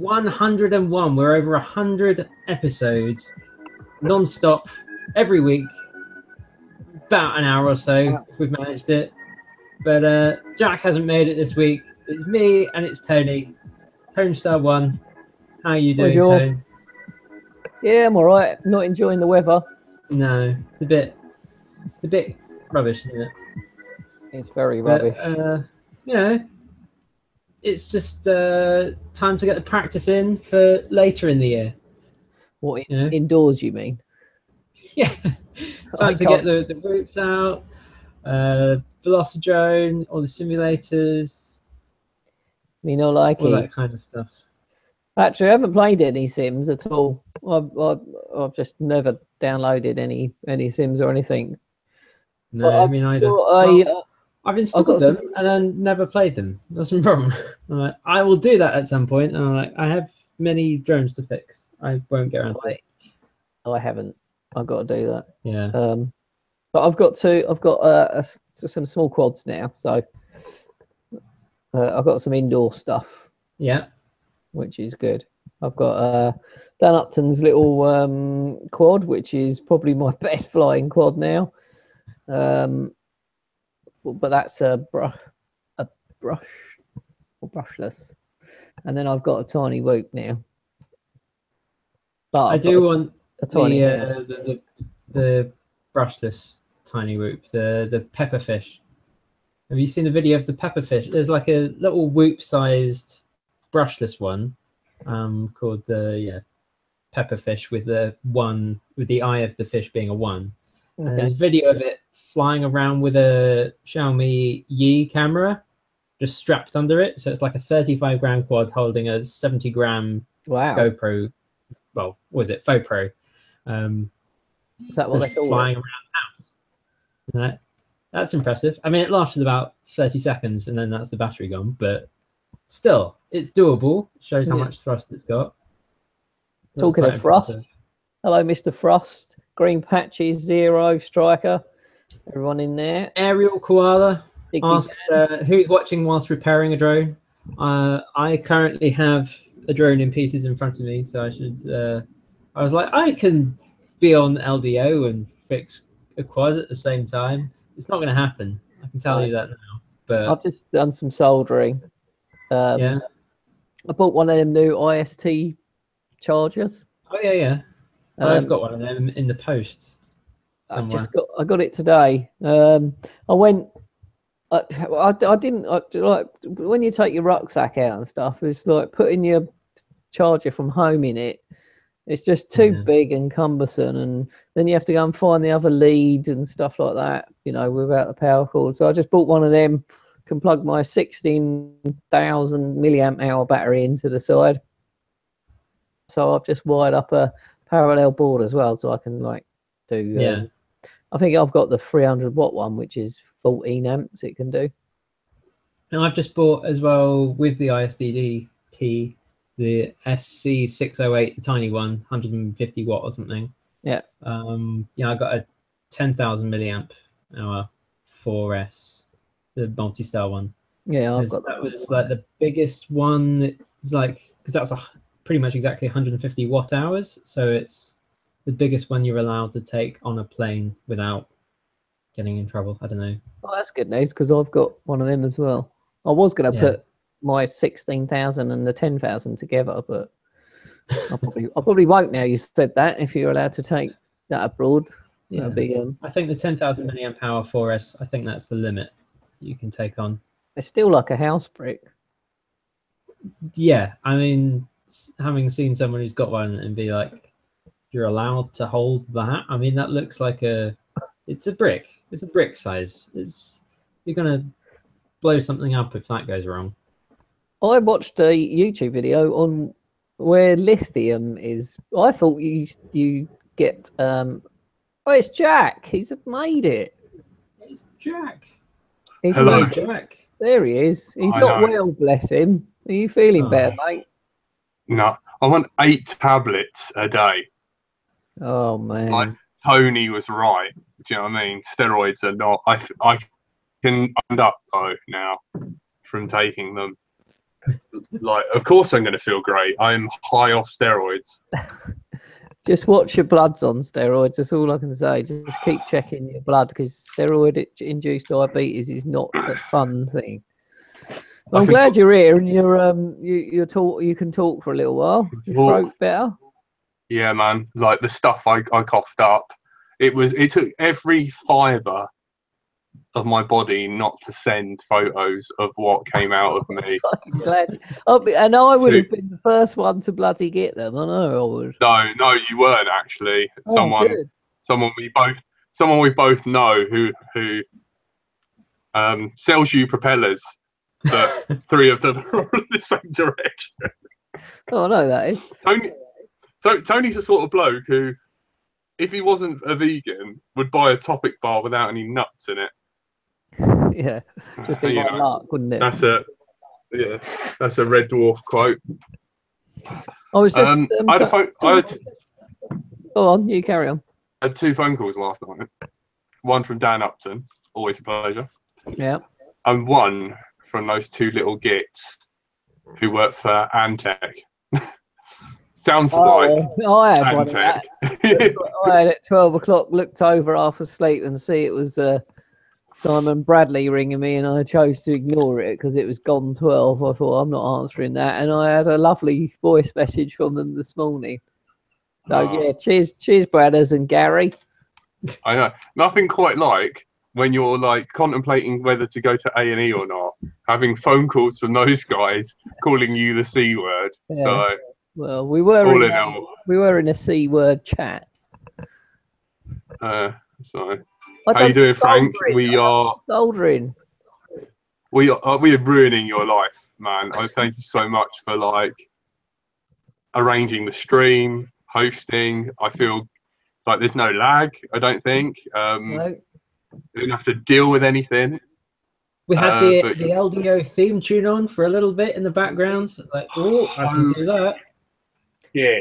101. We're over 100 episodes, non-stop, every week. About an hour or so, if we've managed it. But Jack hasn't made it this week. It's me and it's Tony. Tone Star 1. How are you doing, Tone? Yeah, I'm all right. Not enjoying the weather. No, it's a bit rubbish, isn't it? It's very rubbish. You know, it's just time to get the practice in for later in the year. What, indoors, you mean? Yeah, it's time to get the ropes out, Velocidrone, all the simulators. Me not like all that kind of stuff. Actually, I haven't played any Sims at all. I've just never downloaded any Sims or anything. No, I mean either. I've installed them and then never played them. That's the problem. I will do that at some point. And I'm like, I have many drones to fix. I won't get around to it. I haven't. I've got to do that. Yeah. But I've got some small quads now, so I've got some indoor stuff. Yeah. Which is good. I've got Dan Upton's little quad, which is probably my best flying quad now. But that's a brush or brushless, and then I've got a tiny whoop now. But I do want a tiny the brushless tiny whoop, the pepperfish. Have you seen the video of the pepperfish? There's like a little whoop-sized brushless one, called the pepperfish with the eye of the fish being a 1. Okay. And there's a video of it flying around with a Xiaomi Yi camera just strapped under it. So it's like a 35-gram quad holding a 70-gram GoPro. Well, what is it? FoPro. Is that what they're flying around the house? That's impressive. I mean, it lasted about 30 seconds and then that's the battery gone. But still, it's doable. Shows how much thrust it's got. Talking of thrust. Hello, Mr. Frost. Green Patches, Zero, Striker. Everyone in there. Aerial Koala asks who's watching whilst repairing a drone. I currently have a drone in pieces in front of me, so I should. I was like, I can be on LDO and fix a quad at the same time. It's not going to happen. I can tell you that now. But I've just done some soldering. I bought one of them new IST chargers. Oh yeah. I've got one of them in the post somewhere. I got it today. I went. I didn't like when you take your rucksack out and stuff. It's like putting your charger from home in it. It's just too big and cumbersome, and then you have to go and find the other lead and stuff like that. Without the power cord. So I just bought one of them. Can plug my 16,000 milliamp hour battery into the side. So I've just wired up a parallel board as well, so I can do. I think I've got the 300 watt one, which is 14 amps. It can do. And I've just bought as well with the ISDT the SC608, the tiny one, 150 watt or something. Yeah. I got a 10,000 milliamp hour 4S, the multi-star one. Yeah, that was like the biggest one. It's like because that's pretty much exactly 150 watt hours, so it's the biggest one you're allowed to take on a plane without getting in trouble. I don't know. Oh, that's good news because I've got one of them as well. I was going to put my 16,000 and the 10,000 together, but I probably won't now. You said that if you're allowed to take that abroad, I think the 10,000 milliamp hour 4S. I think that's the limit you can take on. It's still like a house brick. Yeah, I mean, having seen someone who's got one and be like, you're allowed to hold that. I mean, that looks like it's a brick. It's a brick size. You're gonna blow something up if that goes wrong. I watched a YouTube video on where lithium is. I thought you get. Oh, it's Jack. He's made it. It's Jack. Hello, Jack. There he is. He's not well, bless him. Are you feeling better, mate? No, I'm on 8 tablets a day. Oh man! Like Tony was right. Do you know what I mean? Steroids are not. I can end up though now from taking them. like, of course I'm going to feel great. I'm high off steroids. Just watch your bloods on steroids. That's all I can say. Just keep checking your blood because steroid-induced diabetes is not a fun thing. I'm glad you're here and you can talk for a little while. Your throat better? Yeah, man. Like the stuff I coughed up, it took every fibre of my body not to send photos of what came out of me. I'm glad. And I would have been the first one to bloody get them. I know I would. No, you weren't actually. Good. Someone we both know who sells you propellers, but 3 of them are in the same direction. Oh, I know that is. Tony's the sort of bloke who, if he wasn't a vegan, would buy a topic bar without any nuts in it. Yeah, just be my luck, wouldn't it? That's a Red Dwarf quote. I was just. Go on, you carry on. I had 2 phone calls last night. One from Dan Upton, always a pleasure. Yeah. And one from those 2 little gits who work for Antec. Sounds like I had one of that. I had at 12 o'clock, looked over half asleep and see it was Simon Bradley ringing me, and I chose to ignore it because it was gone 12. I thought I'm not answering that, and I had a lovely voice message from them this morning. So yeah, cheers, Bradders and Gary. I know nothing quite like when you're like contemplating whether to go to A&E or not, having phone calls from those guys calling you the C word. Yeah. So well, we were in a C word chat. So how you doing, Frank? We are soldering. We are ruining your life, man. I thank you so much for like arranging the stream, hosting. I feel like there's no lag. I don't think. No. You don't have to deal with anything. We had the LDO theme tune on for a little bit in the background. So like, oh, I can do that. Yeah.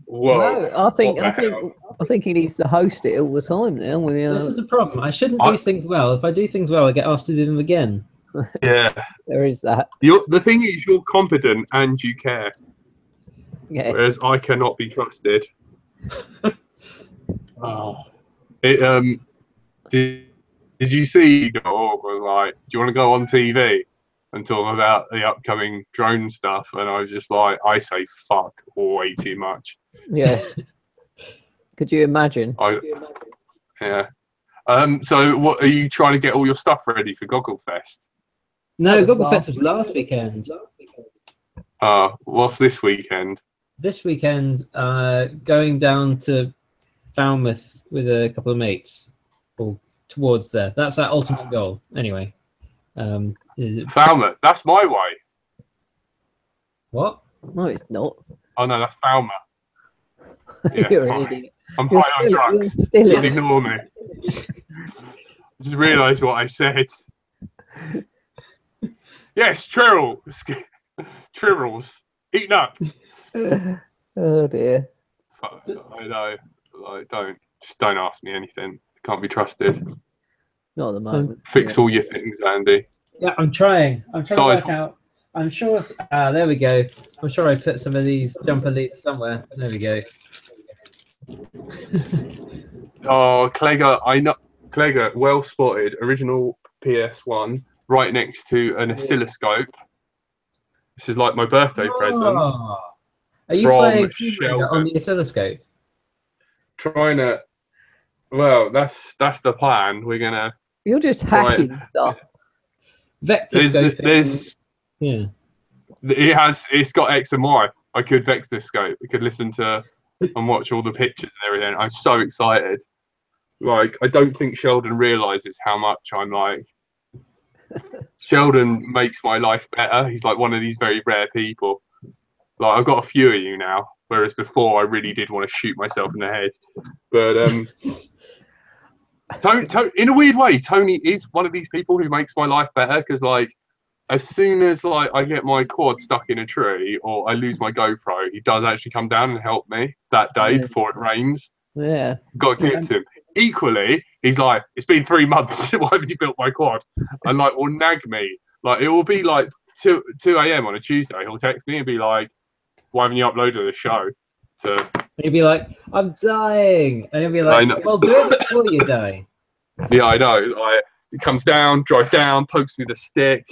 Whoa. No, I think he needs to host it all the time now. This is the problem. I shouldn't do things well. If I do things well, I get asked to do them again. Yeah. There is that. The thing is, you're competent and you care. Yes. Whereas I cannot be trusted. Did you see Dog was like, do you want to go on TV and talk about the upcoming drone stuff? And I was just like, I say fuck way too much. Yeah. Could you imagine? Yeah. So what are you trying to get all your stuff ready for Goggle Fest? No, Goggle Fest was last weekend. What's this weekend? This weekend, going down to Falmouth with a couple of mates, or towards there. That's our ultimate goal. Anyway, Falmouth. That's my way. What? No, it's not. Oh no, that's Falmouth. Yeah, You're an idiot. I'm high on drugs. Just ignore me. Just realised what I said. Yes, Trirrels. Eat nuts. Oh dear. I know. Like, don't ask me anything. Can't be trusted. Not at the moment. Fix all your things, Andy. Yeah, I'm trying to work out. I'm sure. There we go. I'm sure I put some of these jumper leads somewhere. There we go. Oh, Clegger, I know. Clegger, well spotted. Original PS1, right next to an oscilloscope. This is like my birthday present. Are you playing on the oscilloscope? Trying to. Well, that's the plan. We're gonna. You're just hacking stuff. Vector scoping. There's. Yeah. It's got X and Y. I could vector scope. I could listen to and watch all the pictures and everything. I'm so excited. Like, I don't think Sheldon realizes how much I'm like. Sheldon makes my life better. He's like one of these very rare people. Like, I've got a few of you now, whereas before I really did want to shoot myself in the head. But in a weird way, Tony is one of these people who makes my life better because, like, as soon as like I get my quad stuck in a tree or I lose my GoPro, he does actually come down and help me that day before it rains. Yeah. Got to give it to him. Equally, he's like, it's been 3 months. Why haven't you built my quad? And like, will nag me. Like, it will be like 2 a.m. on a Tuesday, he'll text me and be like, "Why haven't you uploaded the show?" So He'll be like, "I'm dying," and he'll be I like, know. "Well, do it before you die." Yeah, I know. He comes down, drives down, pokes me with a stick.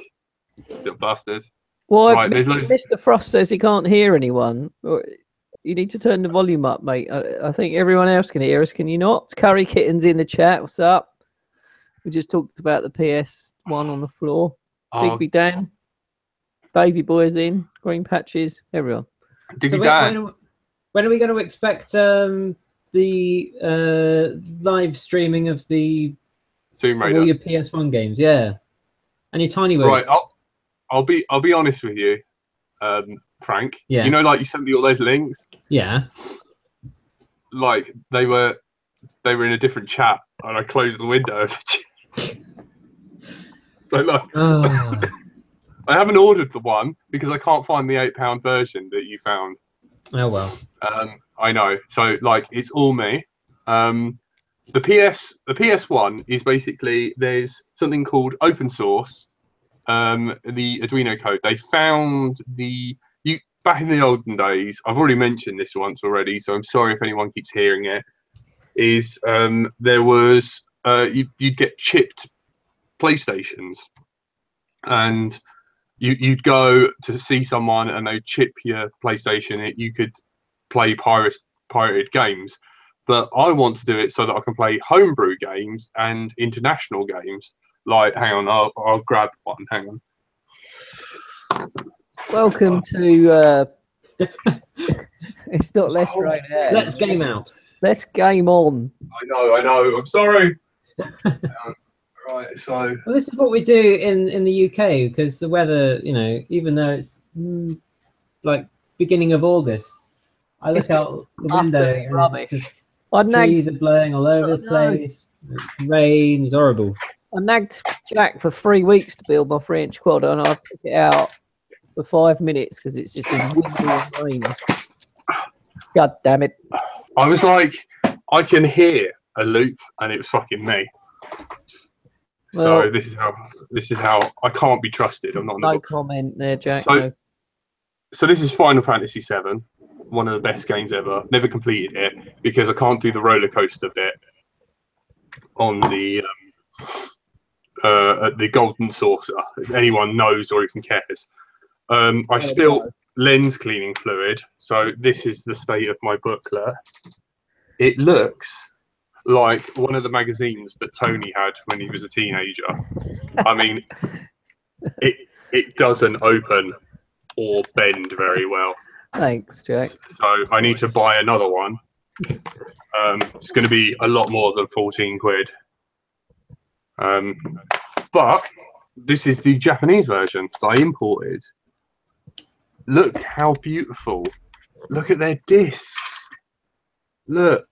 Little bastard. Why, Right, there's loads. Mr. Frost says he can't hear anyone. You need to turn the volume up, mate. I think everyone else can hear us. Can you not? Curry Kitten's in the chat. What's up? We just talked about the PS1 on the floor. Oh, Digby Dan. Baby Boy's in. Green Patches. Everyone. Diggy So Dan. when are we going to expect the live streaming of Tomb all Raider. your PS1 games? Yeah, and your tiny wheel. Right, I'll be honest with you, Frank. Yeah. You know, like you sent me all those links. Yeah. Like they were in a different chat, and I closed the window of the chat. So like, Oh. I haven't ordered the one because I can't find the £8 version that you found. Oh well. I know. So like, it's all me. The PS1 is basically, there's something called open source. The Arduino code. They found back in the olden days. I've already mentioned this once already, so I'm sorry if anyone keeps hearing it. Is there was you'd get chipped PlayStations, and you'd go to see someone and they'd chip your PlayStation. You could play pirated games, but I want to do it so that I can play homebrew games and international games. Like, hang on, I'll grab one. Hang on. Welcome to. It's not Let's Rain Out. Let's game out. Let's game on. I know. I'm sorry. Right, so. Well, this is what we do in the UK because the weather, even though it's like beginning of August, I look out the window and rubbish. trees are blowing all over the place. The rain is horrible. I nagged Jack for 3 weeks to build my 3-inch quad, and I took it out for 5 minutes because it's just been windy and rain. God damn it! I was like, I can hear a loop, and it was fucking me. Well, so this is how I can't be trusted. I'm not. No comment there, Jack. So this is Final Fantasy VII, one of the best games ever. Never completed it because I can't do the roller coaster bit on the Golden Saucer. If anyone knows or even cares. I spilled lens cleaning fluid, so this is the state of my booklet. It looks like one of the magazines that Tony had when he was a teenager. I mean, it doesn't open or bend very well. Thanks, Jack. So I need to buy another one. It's going to be a lot more than 14 quid. But this is the Japanese version that I imported. Look how beautiful. Look at their discs. Look.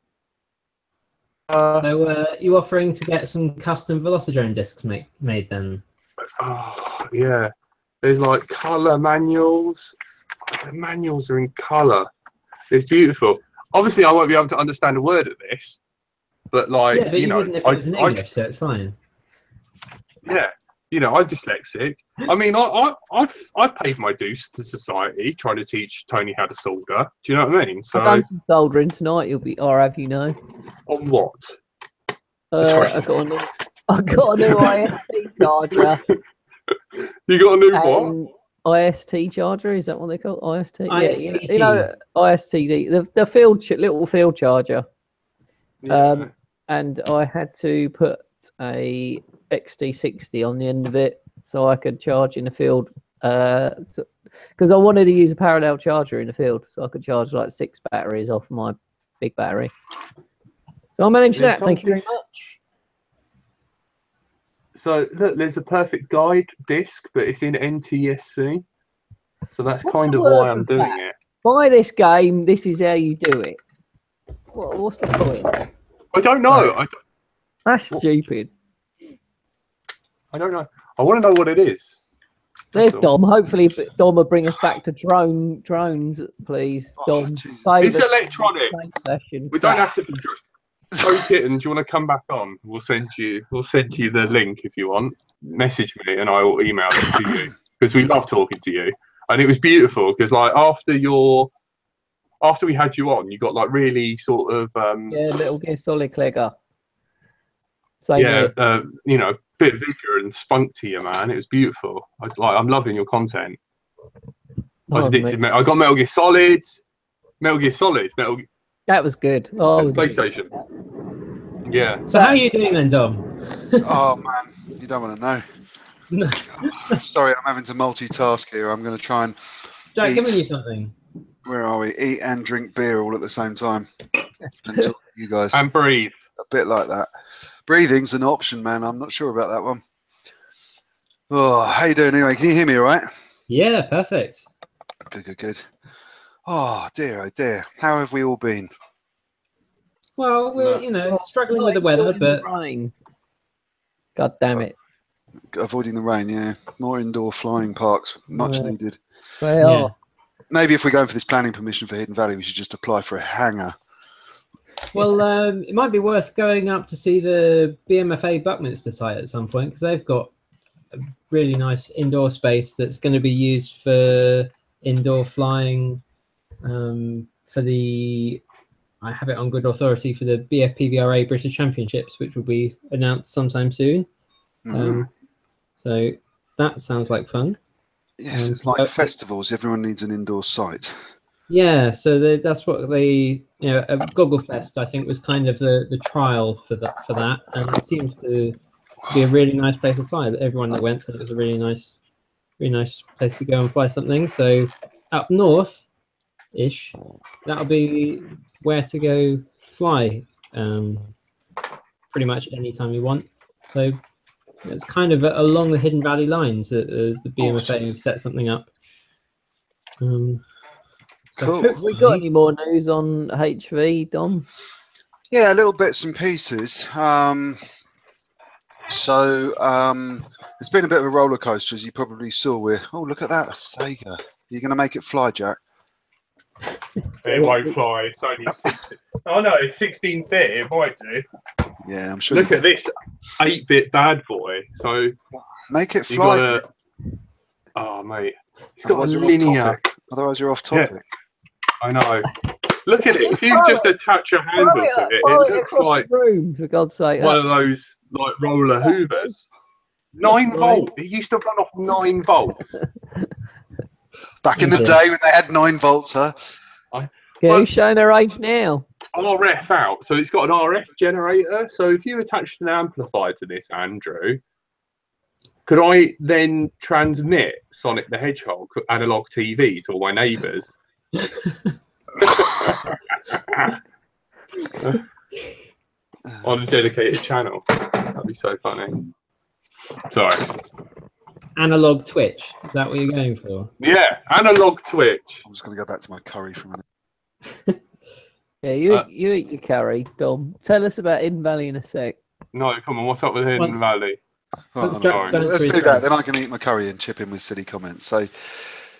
So you offering to get some custom Velocidrone discs made then? Oh, yeah. There's like colour manuals. The manuals are in colour. It's beautiful. Obviously, I won't be able to understand a word of this, but like, yeah, but you wouldn't if it was in English, so it's fine. Yeah, I'm dyslexic. I mean, I've paid my dues to society trying to teach Tony how to solder. Do you know what I mean? So I've done some soldering tonight. You'll be, or have you know? On what? Sorry, I got a new IST charger. You got a new what? IST charger, is that what they call it? IST? ISTT. Yeah, ISTD, the little field charger. Yeah. And I had to put a XT60 on the end of it so I could charge in the field. Because I wanted to use a parallel charger in the field, so I could charge like 6 batteries off my big battery. So I managed that. Thank you very much. So look, there's a perfect guide disc, but it's in NTSC. So that's kind of why I'm doing it. Buy this game. This is how you do it. What's the point? I don't know. That's stupid. I don't know. I want to know what it is. There's Dom. Hopefully, Dom will bring us back to drones, please. Dom, it's electronic. We don't have to. So, Kitten, do you want to come back on? We'll send you the link if you want. Message me and I will email it to you. because we love talking to you, and it was beautiful because like after we had you on, you got like really sort of Yeah, little gear solid clegger. Same yeah, here. you know, bit of vigor and spunk to you, man. It was beautiful. I was like, I'm loving your content. I was addicted. Mate. I got Metal Gear Solid, That was good. Oh, I was PlayStation. Yeah. So how are you doing then, Dom? Oh man, you don't want to know. No. Sorry, I'm having to multitask here. I'm going to try and Jack, giving eat. you something. Where are we? Eat and drink beer all at the same time. And talk to you guys. And breathe. A bit like that. Breathing's an option, man. I'm not sure about that one. Oh, how you doing anyway? Can you hear me all right? Yeah, perfect. Good. Oh dear. How have we all been? Well, we're struggling with the weather, but rain. God damn it. Avoiding the rain, yeah. More indoor flying parks, much needed. Well, yeah. Maybe if we're going for this planning permission for Hidden Valley, we should just apply for a hangar. Well, it might be worth going up to see the BMFA Buckminster site at some point because they've got a really nice indoor space that's going to be used for indoor flying for the, I have it on good authority, for the BFPVRA British Championships, which will be announced sometime soon. So that sounds like fun. Yes, it's like festivals. Everyone needs an indoor site. Yeah, so that's what they, Goggle Fest, I think, was kind of the trial for that, and it seems to be a really nice place to fly. Everyone that went said it was a really nice place to go and fly something. So up north-ish, that'll be where to go fly, pretty much any time you want. So it's kind of along the Hidden Valley lines that the BMFA have set something up. Cool. Have we got any more news on HV, Dom? Yeah, little bits and pieces. It's been a bit of a roller coaster, as you probably saw. Oh, look at that, a Sega. You're going to make it fly, Jack? It won't fly. It's only 16. Oh no, it's 16-bit. It might do. Yeah, I'm sure. Look at this 8-bit bad boy. So make it fly. Oh mate, it's got a Otherwise linear. Otherwise, you're off topic. Yeah. I know. Look at it. If you just attach your handle to it, it looks like room, for God's sake. one of those like roller hoovers. 9 volt. It used to run off 9 volts. Back in the day when they had 9 volts, huh? Yeah, who's showing her age now? RF out. So it's got an RF generator. So if you attached an amplifier to this, Andrew, could I then transmit Sonic the Hedgehog analog TV to all my neighbours? On a dedicated channel. That'd be so funny. Sorry. Analog Twitch. Is that what you're going for? Yeah, analog Twitch. I'm just going to go back to my curry for a minute. Yeah, you eat your curry, Dom. Tell us about Hidden Valley in a sec. No, come on. What's up with Hidden Valley? Let's do that. Then I can eat my curry and chip in with silly comments.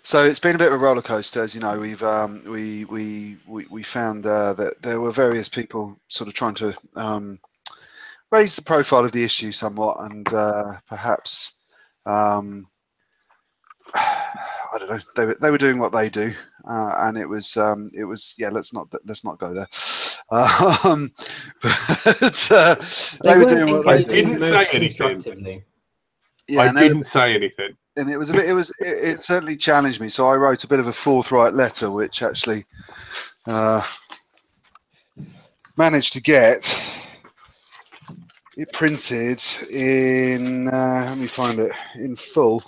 So it's been a bit of a roller coaster, as you know. We found that there were various people sort of trying to raise the profile of the issue somewhat, and perhaps I don't know. They were doing what they do, and it was yeah. Let's not go there. They were doing what they didn't say anything. Yeah, I didn't say anything. And it was a bit. It certainly challenged me. So I wrote a bit of a forthright letter, which actually managed to get it printed in. Let me find it in full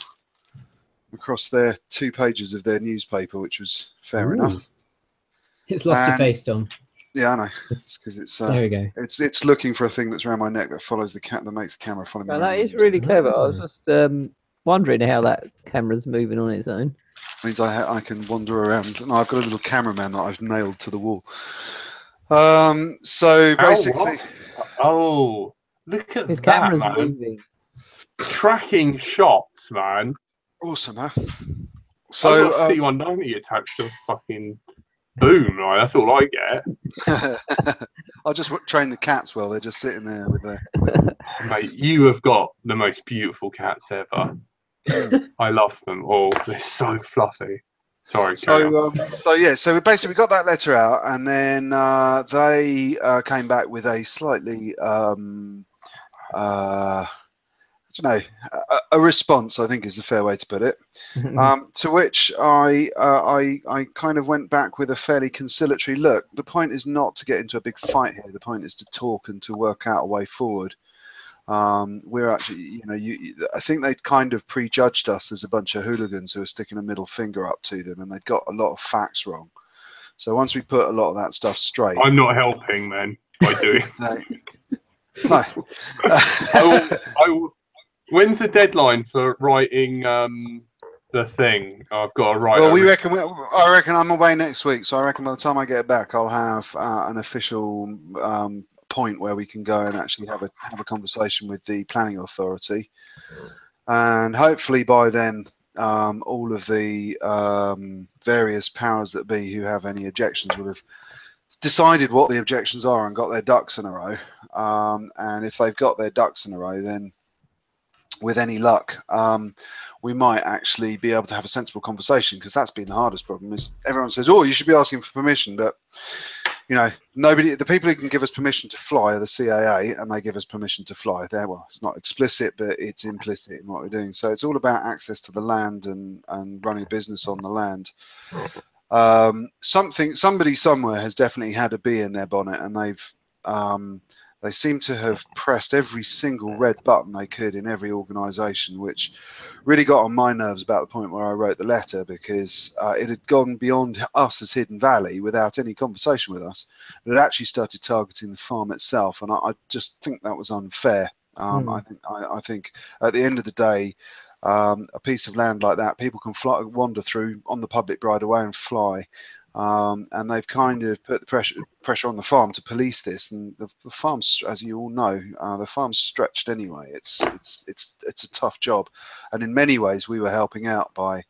across their 2 pages of their newspaper, which was fair enough. It's lost your face, Dom. Yeah, I know. It's because it's there we go. It's looking for a thing that's around my neck that follows the cat that makes the camera follow me. Well, that is really clever. I was just wondering how that camera's moving on its own. Means I can wander around. No, I've got a little cameraman that I've nailed to the wall. So basically, look at his that, camera's man. moving. Tracking shots, man. Awesome, huh? So I've got a C190 attached to a fucking boom. Like, that's all I get. I'll just train the cats well. They're just sitting there with their. Mate, you have got the most beautiful cats ever. I love them all. They're so fluffy. Sorry, carry on. So basically we got that letter out, and then they came back with a slightly I don't know, a response, I think is the fair way to put it. To which I kind of went back with a fairly conciliatory look. The point is not to get into a big fight here. The point is to talk and to work out a way forward. We're actually, I think they'd kind of prejudged us as a bunch of hooligans who are sticking a middle finger up to them, and they'd got a lot of facts wrong. So once we put a lot of that stuff straight, I'm not helping, man, by doing. No. When's the deadline for writing the thing? I've got to write. Well, I reckon I'm away next week, so I reckon by the time I get back, I'll have an official point where we can go and actually have a conversation with the planning authority, and hopefully by then, all of the various powers that be who have any objections will have decided what the objections are and got their ducks in a row. And if they've got their ducks in a row, then with any luck, we might actually be able to have a sensible conversation, because that's been the hardest problem. Is everyone says, oh, you should be asking for permission, but nobody, the people who can give us permission to fly are the CAA, and they give us permission to fly there. Well, it's not explicit, but it's implicit in what we're doing. So it's all about access to the land and running a business on the land. Somebody somewhere has definitely had a bee in their bonnet, and they seem to have pressed every single red button they could in every organisation, which really got on my nerves about the point where I wrote the letter, because it had gone beyond us as Hidden Valley without any conversation with us. It had actually started targeting the farm itself, and I just think that was unfair. I think at the end of the day, a piece of land like that, people can wander through on the public right away and fly. And they've kind of put the pressure on the farm to police this, and the farm's, as you all know, the farm's stretched anyway. It's a tough job, and in many ways we were helping out by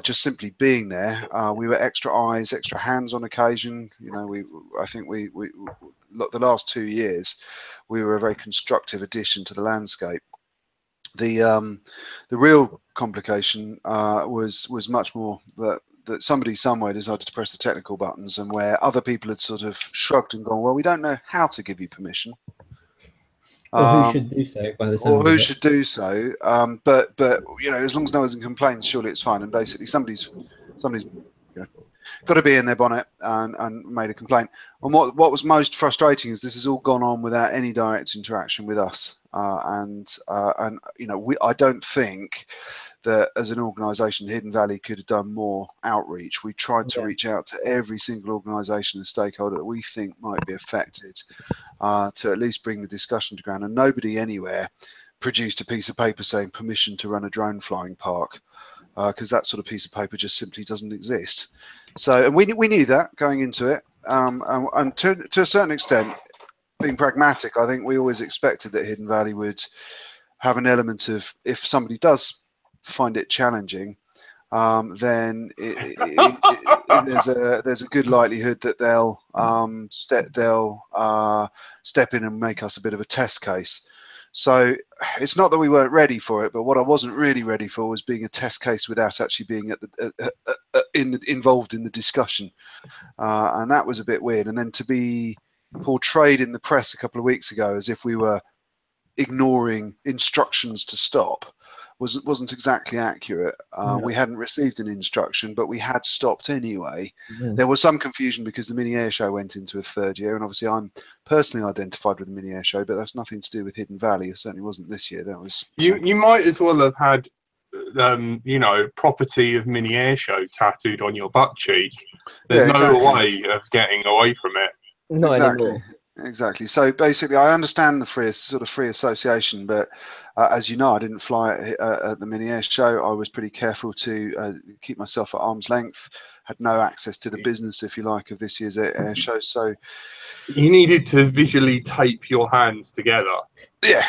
just simply being there. We were extra eyes, extra hands on occasion. I think we the last 2 years we were a very constructive addition to the landscape. The real complication was much more that somebody somewhere decided to press the technical buttons, and where other people had sort of shrugged and gone, well, we don't know how to give you permission. Or who should do so, by the sounds of it. Should do so. But as long as no one complains, surely it's fine. And basically, somebody's got to be in their bonnet and made a complaint. And what was most frustrating is this has all gone on without any direct interaction with us. I don't think that as an organisation, Hidden Valley could have done more outreach. We tried to reach out to every single organisation and stakeholder that we think might be affected, to at least bring the discussion to ground. And nobody anywhere produced a piece of paper saying permission to run a drone flying park, because that sort of piece of paper just simply doesn't exist. So, and we knew that going into it, and to a certain extent, being pragmatic, I think we always expected that Hidden Valley would have an element of, if somebody does find it challenging, then there's a good likelihood that they'll step in and make us a bit of a test case. So it's not that we weren't ready for it, but what I wasn't really ready for was being a test case without actually being involved in the discussion, and that was a bit weird. And then to be portrayed in the press a couple of weeks ago as if we were ignoring instructions to stop wasn't exactly accurate. We hadn't received an instruction, but we had stopped anyway. There was some confusion because the mini air show went into a third year, and obviously I'm personally identified with the mini air show, but that's nothing to do with Hidden Valley. It certainly wasn't this year. That was you might as well have had property of mini air show tattooed on your butt cheek. There's no way of getting away from it. Not anymore. Exactly. So basically, I understand the free association, but as you know, I didn't fly at the mini air show. I was pretty careful to keep myself at arm's length. Had no access to the business, if you like, of this year's air show. So you needed to visually tape your hands together. Yeah,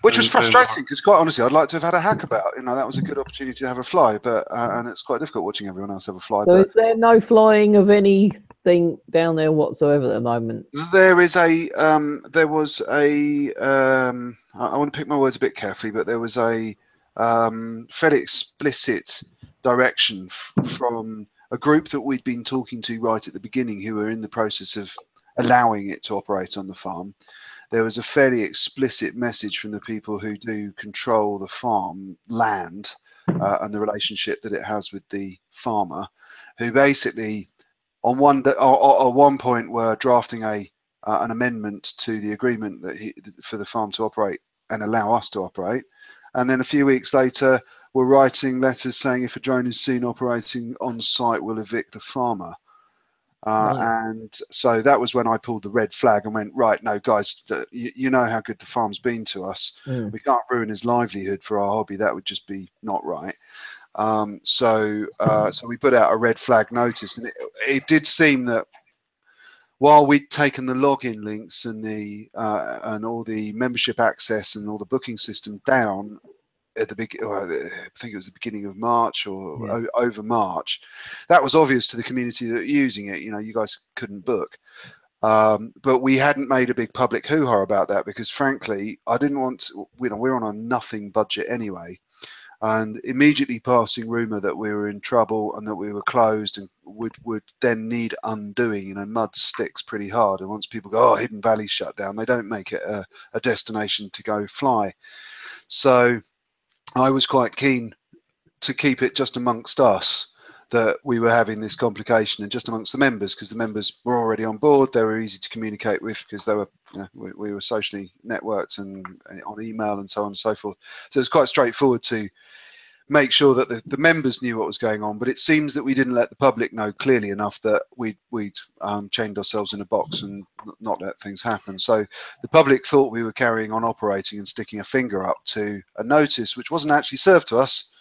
which was frustrating because, quite honestly, I'd like to have had a hack about. That was a good opportunity to have a fly, but and it's quite difficult watching everyone else have a fly. So, is there no flying of anything down there whatsoever at the moment? There is I want to pick my words a bit carefully, but there was a fairly explicit direction from a group that we'd been talking to right at the beginning, who were in the process of allowing it to operate on the farm. There was a fairly explicit message from the people who do control the farm land and the relationship that it has with the farmer, who basically on one point were drafting an amendment to the agreement that for the farm to operate and allow us to operate, and then a few weeks later were writing letters saying if a drone is seen operating on site, we'll evict the farmer. And so that was when I pulled the red flag and went, right, no, guys, you know how good the farm's been to us. We can't ruin his livelihood for our hobby. That would just be not right. So we put out a red flag notice, and it did seem that while we'd taken the login links and and all the membership access and all the booking system down at the I think it was the beginning of March or over March, that was obvious to the community that were using it. You know, you guys couldn't book, but we hadn't made a big public hoo-ha about that because, frankly, I didn't want to, you know, we're on a nothing budget anyway, and immediately passing rumor that we were in trouble and that we were closed and would then need undoing. You know, mud sticks pretty hard, and once people go, oh, Hidden Valley's shut down, they don't make it a destination to go fly. So I was quite keen to keep it just amongst us that we were having this complication, and just amongst the members, because the members were already on board. They were easy to communicate with because they were, you know, we were socially networked and on email and so on and so forth. So it's quite straightforward to make sure that the members knew what was going on. But it seems that we didn't let the public know clearly enough that we'd chained ourselves in a box and not let things happen. So the public thought we were carrying on operating and sticking a finger up to a notice which wasn't actually served to us,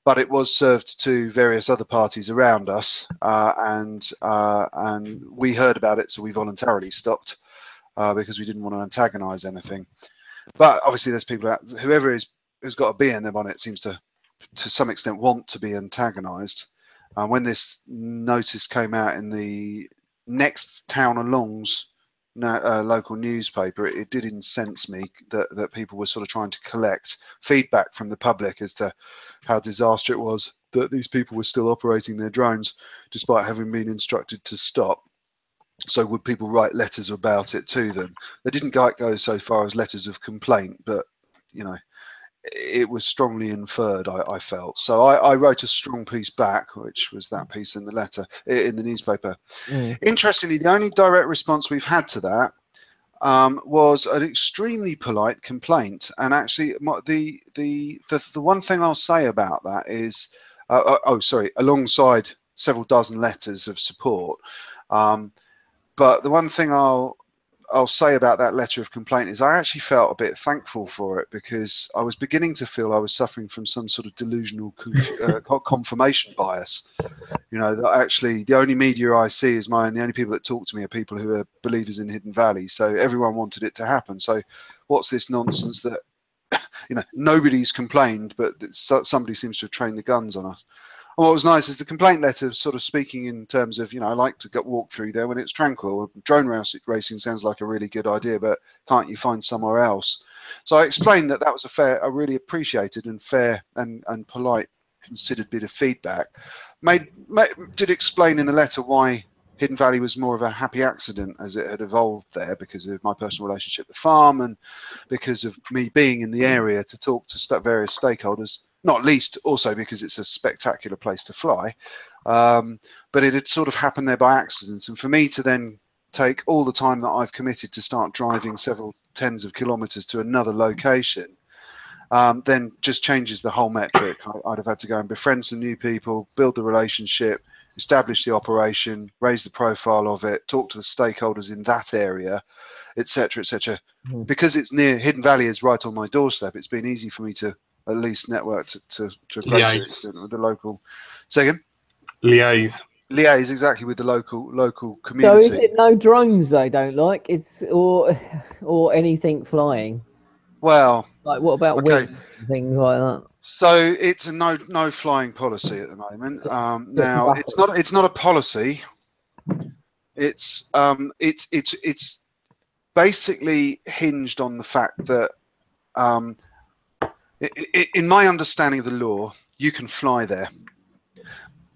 but it was served to various other parties around us, and we heard about it, so we voluntarily stopped because we didn't want to antagonize anything. But obviously there's people out, whoever has got a bee in their bonnet seems to some extent want to be antagonized. When this notice came out in the next town along's local newspaper, it did incense me that people were sort of trying to collect feedback from the public as to how disastrous it was that these people were still operating their drones despite having been instructed to stop. So would people write letters about it to them? They didn't go so far as letters of complaint, but you know, it was strongly inferred, I felt. So I wrote a strong piece back, which was that piece in the letter in the newspaper. Interestingly, the only direct response we've had to that was an extremely polite complaint. And actually, the one thing I'll say about that is, alongside several dozen letters of support. But the one thing I'll say about that letter of complaint is I actually felt a bit thankful for it, because I was beginning to feel I was suffering from some sort of delusional confirmation bias. You know, that actually the only media I see is mine. The only people that talk to me are people who are believers in Hidden Valley. So everyone wanted it to happen. So what's this nonsense that, you know, nobody's complained, but somebody seems to have trained the guns on us? And what was nice is the complaint letter sort of speaking in terms of, you know, I like to walk through there when it's tranquil. Drone racing sounds like a really good idea, but can't you find somewhere else? So I explained that was a really appreciated and fair and polite, considered bit of feedback. Did explain in the letter why Hidden Valley was more of a happy accident as it had evolved there, because of my personal relationship with the farm and because of me being in the area to talk to various stakeholders. Not least also because it's a spectacular place to fly, but it had sort of happened there by accident. And for me to then take all the time that I've committed to start driving several tens of kilometers to another location, then just changes the whole metric. I'd have had to go and befriend some new people, build the relationship, establish the operation, raise the profile of it, talk to the stakeholders in that area, etc., etc. Because it's near, Hidden Valley is right on my doorstep, it's been easy for me to at least network to a greater extent with the local. Second, liaise exactly with the local community. So is it no drones they don't like? It's or anything flying? Well, like what about wings and things like that? So it's a no flying policy at the moment. Now it's not a policy. It's basically hinged on the fact that In my understanding of the law, you can fly there.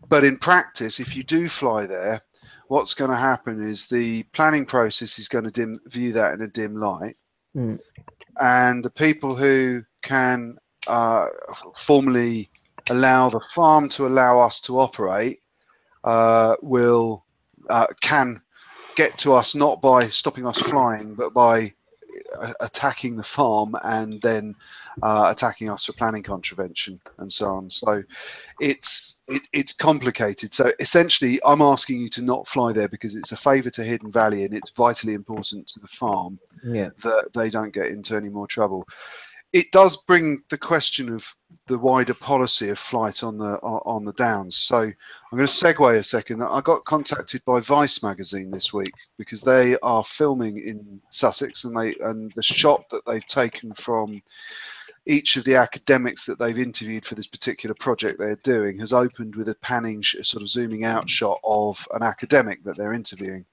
But in practice, if you do fly there, what's going to happen is the planning process is going to view that in a dim light. Mm. And the people who can formally allow the farm to allow us to operate can get to us not by stopping us flying, but by attacking the farm and then attacking us for planning contravention and so on. So it's complicated. So essentially, I'm asking you to not fly there because it's a favour to Hidden Valley and it's vitally important to the farm that they don't get into any more trouble. It does bring the question of the wider policy of flight on the Downs. So I'm going to segue a second. I got contacted by Vice magazine this week because they are filming in Sussex, and the shot that they've taken from each of the academics that they've interviewed for this particular project they're doing has opened with a panning, sort of zooming out shot of an academic that they're interviewing.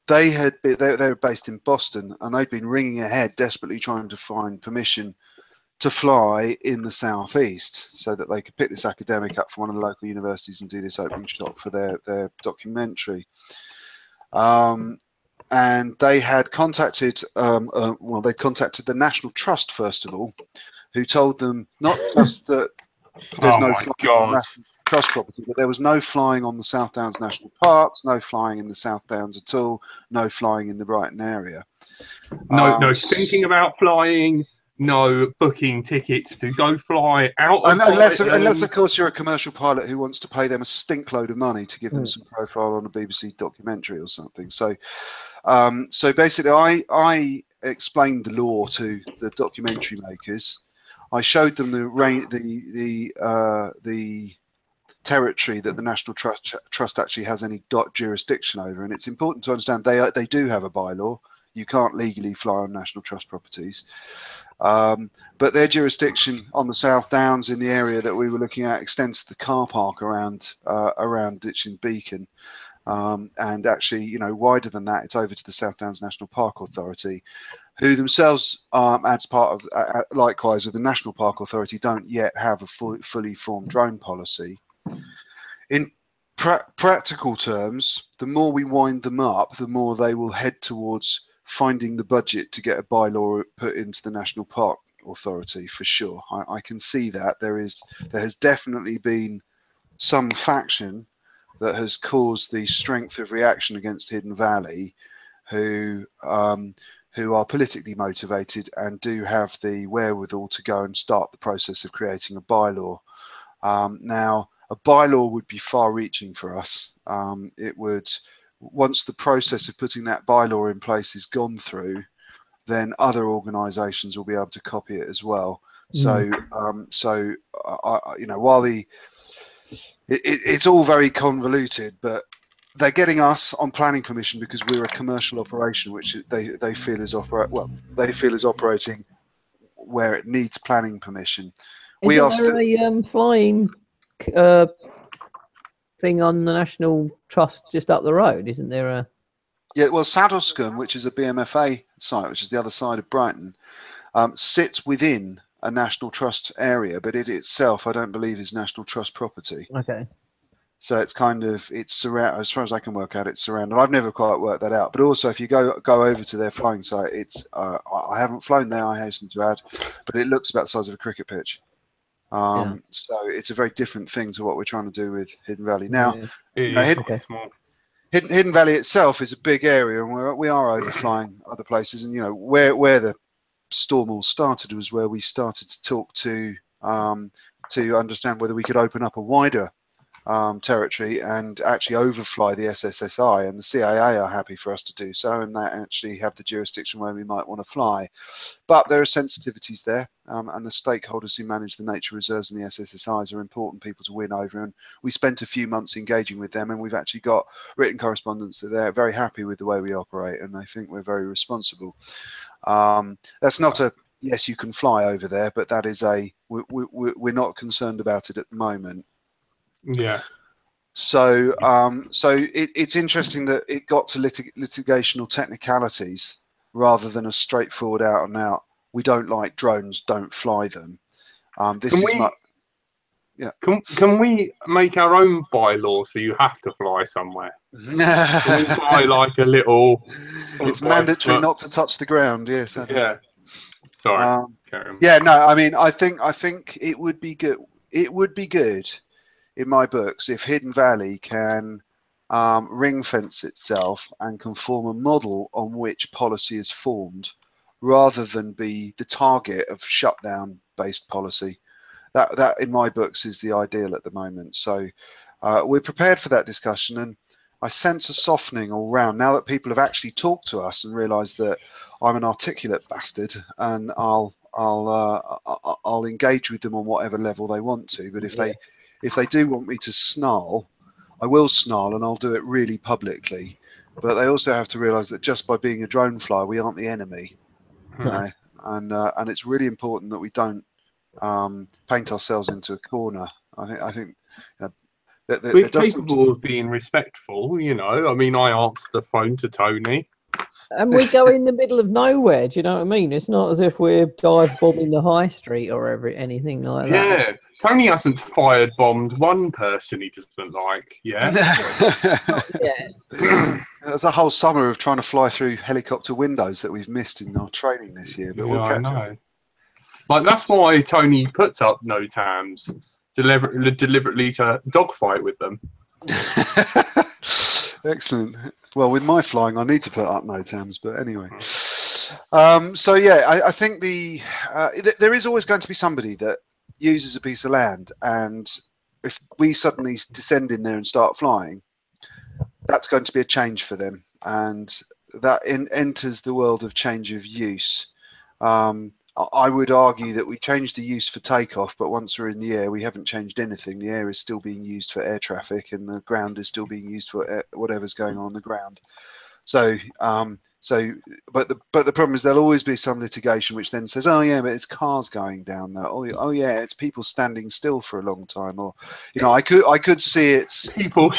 They were based in Boston, and they'd been ringing ahead, desperately trying to find permission to fly in the southeast, so that they could pick this academic up from one of the local universities and do this opening shot for their documentary. And they had contacted, they contacted the National Trust first of all, who told them not just that there's no National Trust property, but there was no flying on the South Downs National Parks, no flying in the South Downs at all, no flying in the Brighton area. No thinking about flying, no booking tickets to go fly out of unless of course you're a commercial pilot who wants to pay them a stink load of money to give them some profile on a BBC documentary or something. So so basically I explained the law to the documentary makers. I showed them the territory that the National Trust actually has any jurisdiction over, and it's important to understand they do have a bylaw. You can't legally fly on National Trust properties, but their jurisdiction on the South Downs in the area that we were looking at extends to the car park around Ditching Beacon, and actually, you know, wider than that, it's over to the South Downs National Park Authority, who themselves, as part of, likewise with the National Park Authority, don't yet have a fully formed drone policy. In practical terms, the more we wind them up, the more they will head towards finding the budget to get a bylaw put into the National Park Authority, for sure. I can see that there has definitely been some faction that has caused the strength of reaction against Hidden Valley, who are politically motivated and do have the wherewithal to go and start the process of creating a bylaw. Now, a bylaw would be far-reaching for us. It would, once the process of putting that bylaw in place is gone through, then other organisations will be able to copy it as well. So, you know, while it's all very convoluted, but they're getting us on planning permission because we're a commercial operation, which they feel is operating where it needs planning permission. Isn't there a flying thing on the National Trust just up the road? Isn't there a? Yeah, well, Saddlescombe, which is a BMFA site, which is the other side of Brighton, sits within a National Trust area, but it itself, I don't believe, is National Trust property. Okay. So it's kind of, it's surrounded, as far as I can work out, it's surrounded. I've never quite worked that out. But also, if you go over to their flying site, it's I haven't flown there, I hasten to add, but it looks about the size of a cricket pitch. So it's a very different thing to what we're trying to do with Hidden Valley. Now, Hidden Valley itself is a big area, and we are overflying other places. And you know, where the storm all started was where we started to talk to understand whether we could open up a wider territory and actually overfly the SSSI, and the CAA are happy for us to do so, and that actually have the jurisdiction where we might want to fly. But there are sensitivities there, and the stakeholders who manage the nature reserves and the SSSIs are important people to win over, and we spent a few months engaging with them, and we've actually got written correspondence that they're very happy with the way we operate, and they think we're very responsible. That's not a yes, you can fly over there, but that is we're not concerned about it at the moment. Yeah. So it's interesting that it got to litigational technicalities, rather than a straightforward out and out, we don't like drones, don't fly them. This Can is we- much. Yeah. Can we make our own bylaw so you have to fly somewhere? Can we fly like a little? It's mandatory not to touch the ground. Yes. Yeah. Sorry. Carry on. Yeah. No. I mean, I think it would be good. It would be good, in my books, if Hidden Valley can ring fence itself and can form a model on which policy is formed, rather than be the target of shutdown-based policy. That in my books is the ideal at the moment. So we're prepared for that discussion, and I sense a softening all round now that people have actually talked to us and realised that I'm an articulate bastard, and I'll engage with them on whatever level they want to. But if they do want me to snarl, I will snarl, and I'll do it really publicly. But they also have to realise that just by being a drone flyer, we aren't the enemy, you know? And it's really important that we don't paint ourselves into a corner. I think you know, We're capable of being respectful, you know. I mean, I answered the phone to Tony. And we go in the middle of nowhere. Do you know what I mean? It's not as if we're dive bombing the high street or anything like that. Yeah, Tony hasn't fired bombed one person he doesn't like. Yeah. There's a whole summer of trying to fly through helicopter windows that we've missed in our training this year, but we'll catch up. Like, that's why Tony puts up NOTAMs deliberately to dogfight with them. Excellent. Well, with my flying, I need to put up NOTAMs, but anyway. So yeah, I think there is always going to be somebody that uses a piece of land, and if we suddenly descend in there and start flying, that's going to be a change for them, and that enters the world of change of use. I would argue that we changed the use for takeoff, but once we're in the air, we haven't changed anything. The air is still being used for air traffic, and the ground is still being used for whatever's going on the ground. So, but the problem is there'll always be some litigation which then says, oh yeah, but it's cars going down there. Oh yeah, it's people standing still for a long time, or you know, I could see it. People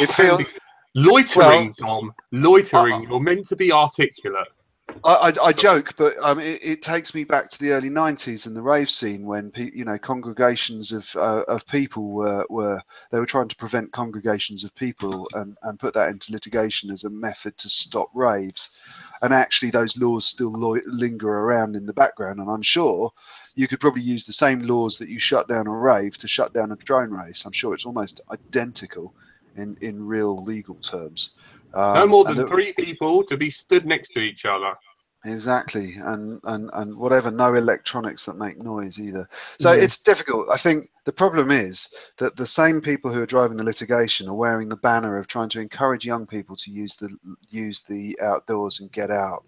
loitering, Tom. Loitering. You're meant to be articulate. I joke, but it takes me back to the early '90s and the rave scene when congregations of people were trying to prevent congregations of people and put that into litigation as a method to stop raves, and actually those laws still linger around in the background. And I'm sure you could probably use the same laws that you shut down a rave to shut down a drone race. I'm sure it's almost identical in real legal terms. No more than 3 people to be stood next to each other. Exactly, and whatever, no electronics that make noise either. So it's difficult. I think the problem is that the same people who are driving the litigation are wearing the banner of trying to encourage young people to use the outdoors and get out.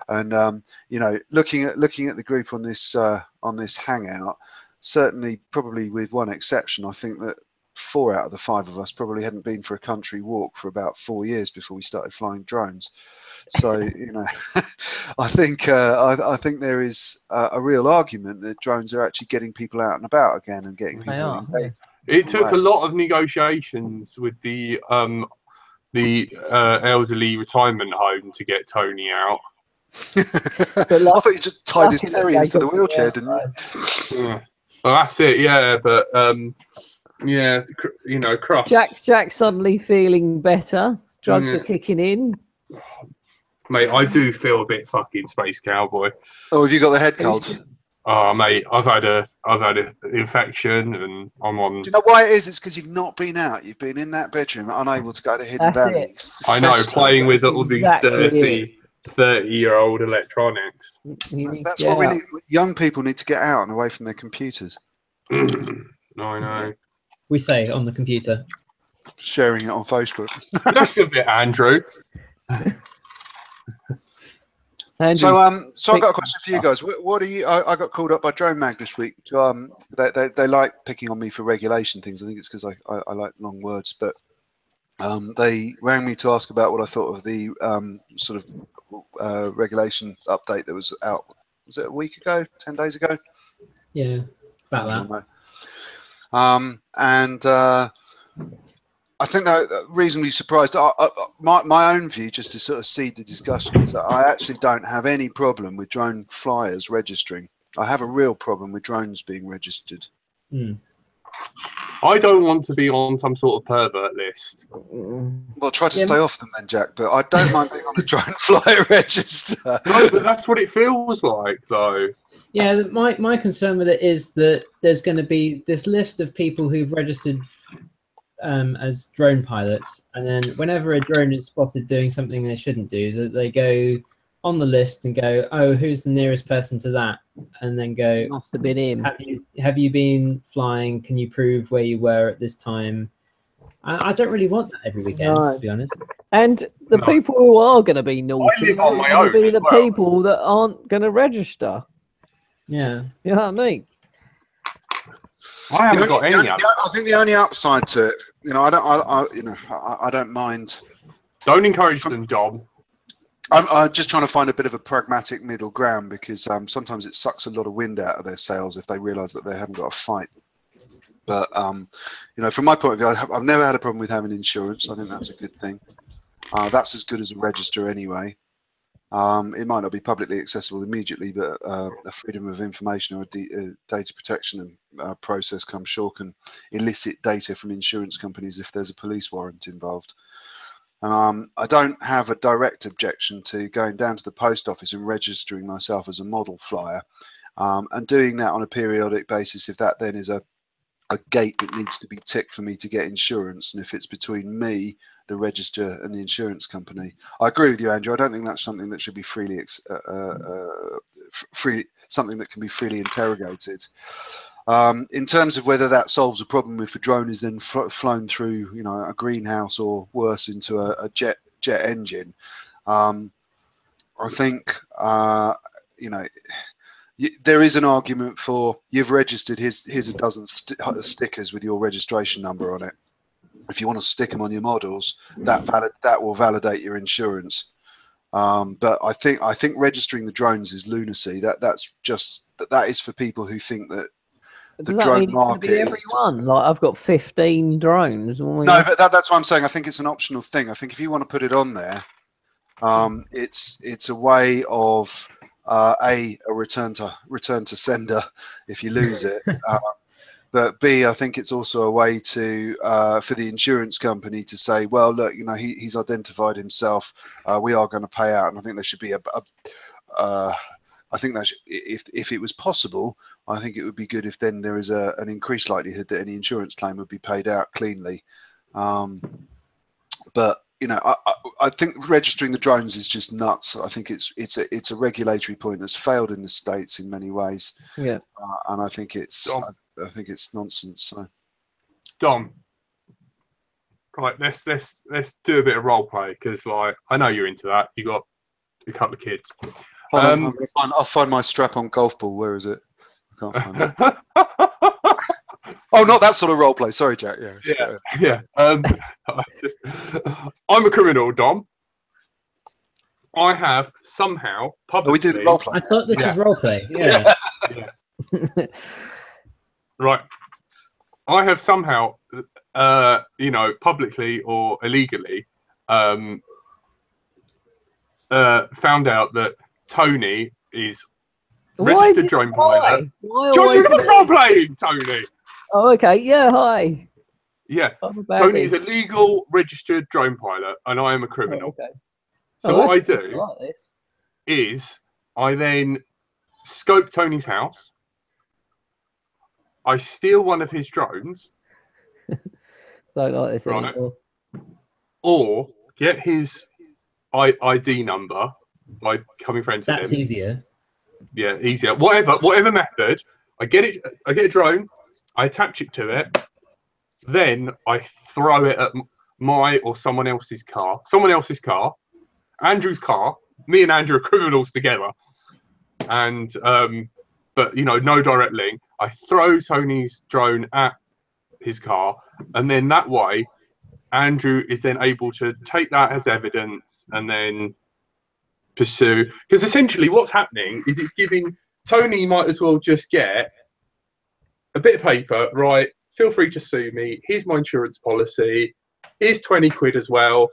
And you know, looking at the group on this hangout, certainly, probably with one exception, I think that 4 out of the 5 of us probably hadn't been for a country walk for about 4 years before we started flying drones. So you know, I think there is a real argument that drones are actually getting people out and about again and getting people engaged. It took a lot of negotiations with the elderly retirement home to get Tony out. I thought you just tied his terriers to the wheelchair, didn't you? Yeah. Well, that's it. Yeah, but yeah, you know, cross. Jack's suddenly feeling better. Drugs are kicking in. Mate, I do feel a bit fucking space cowboy. Oh, have you got the head cold? Oh, mate, I've had an infection, and I'm on. Do you know why it is? It's because you've not been out. You've been in that bedroom, unable to go to Hidden Valley. I know, playing with all these dirty 30-year-old electronics. That's what we need. Young people need to get out and away from their computers. I know. We say on the computer. Sharing it on Facebook. That's a bit Andrew. So I've got a question for you guys. What are you? I got called up by Drone Mag this week. They like picking on me for regulation things. I think it's because I like long words, but they rang me to ask about what I thought of the sort of regulation update that was out. Was it a week ago? 10 days ago? Yeah, about that. I think they're reasonably surprised. My own view, just to sort of seed the discussion, is that I actually don't have any problem with drone flyers registering. I have a real problem with drones being registered. I don't want to be on some sort of pervert list. Well, try to stay off them then, Jack, but I don't mind being on a drone flyer register. No, but that's what it feels like, though. Yeah, my concern with it is that there's going to be this list of people who've registered as drone pilots, and then whenever a drone is spotted doing something they shouldn't do, that they go on the list and go, oh, who's the nearest person to that, and then go, Must have been him. have you been flying? Can you prove where you were at this time? I don't really want that every weekend, to be honest. And the people who are going to be naughty live on my are going to be own the as well. people that aren't going to register. Yeah. You know what I mean? I haven't got any. I think the only upside to it, I don't mind. Don't encourage them, Dom. I'm just trying to find a bit of a pragmatic middle ground, because sometimes it sucks a lot of wind out of their sails if they realise that they haven't got a fight. But from my point of view, I've never had a problem with having insurance. I think that's a good thing. That's as good as a register anyway. It might not be publicly accessible immediately, but a freedom of information or a data protection process, I'm sure, can elicit data from insurance companies if there's a police warrant involved. I don't have a direct objection to going down to the post office and registering myself as a model flyer, and doing that on a periodic basis if that then is a gate that needs to be ticked for me to get insurance, and if it's between me, the register, and the insurance company. I agree with you, Andrew. I don't think that's something that should be something that can be freely interrogated. In terms of whether that solves a problem if a drone is then flown through, a greenhouse or worse into a jet engine, I think there is an argument for, you've registered, here's a dozen stickers with your registration number on it. If you want to stick them on your models, that will validate your insurance. But I think registering the drones is lunacy. That is for people who think that the drone market is everyone. Like, I've got 15 drones. No, but that's what I'm saying. I think it's an optional thing. I think if you want to put it on there, it's a way of a return to sender if you lose it. But B, I think it's also a way to for the insurance company to say, well, look, he's identified himself. We are going to pay out, and I think there should be I think that if it was possible, I think it would be good if then there is an increased likelihood that any insurance claim would be paid out cleanly. But I think registering the drones is just nuts. I think it's a regulatory point that's failed in the States in many ways. Yeah, and I think it's nonsense. So, Dom, right, let's do a bit of role play, because I know you're into that. You got a couple of kids. I'll find my strap-on golf ball. Where is it? I can't find it. Oh, not that sort of role play. Sorry, Jack. Yeah. I'm a criminal, Dom. I have somehow publicly. We did role play. I thought this was role play. Yeah. Right. I have somehow, publicly or illegally, found out that Tony is registered drone pilot. You're not role playing, Tony. Oh, okay. Yeah, hi. Yeah, Tony is a legal registered drone pilot, and I am a criminal. Oh, okay. So what I do is I then scope Tony's house. I steal one of his drones. Don't like this anymore. Or get his ID number by becoming friends with him. That's easier. Yeah, easier. Whatever method. I get a drone. I attach it to it. Then I throw it at my or someone else's car. Andrew's car. Me and Andrew are criminals together. And but no direct link. I throw Tony's drone at his car, and then that way Andrew is then able to take that as evidence and then pursue. Because essentially what's happening is it's giving Tony might as well just get a bit of paper, right? Feel free to sue me. Here's my insurance policy. here's 20 quid as well.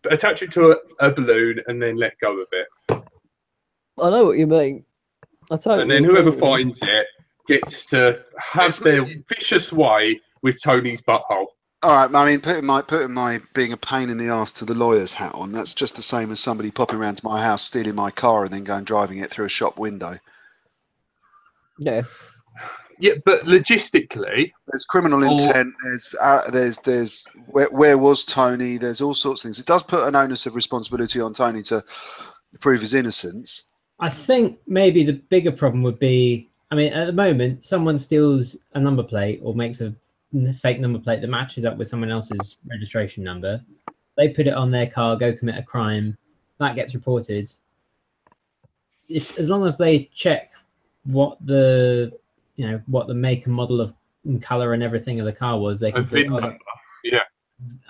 Attach it to a balloon and then let go of it. I know what you mean. I totally And then agree whoever with you. finds it gets to have their vicious way with Tony's butthole. All right, I mean, putting my being a pain in the arse to the lawyer's hat on, that's just the same as somebody popping around to my house, stealing my car, and then going driving it through a shop window. Yeah. Yeah, but logistically, there's criminal intent. There's where was Tony? There's all sorts of things. It does put an onus of responsibility on Tony to prove his innocence. I think maybe the bigger problem would be, I mean, at the moment, someone steals a number plate or makes a fake number plate that matches up with someone else's registration number. They put it on their car, go commit a crime. That gets reported. As long as they check what the make and model of and color and everything of the car was, they can say, the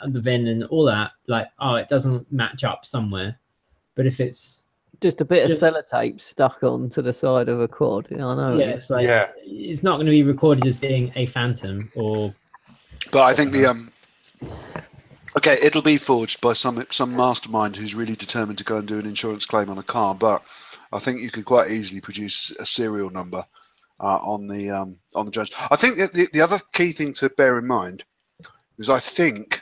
VIN and all that. Like, oh, it doesn't match up somewhere. But if it's just a bit of sellotape stuck onto the side of a quad, I know. Yeah, it's like it's not going to be recorded as being a phantom or. But I think it'll be forged by some mastermind who's really determined to go and do an insurance claim on a car. But I think you could quite easily produce a serial number on the judge. I think the other key thing to bear in mind is I think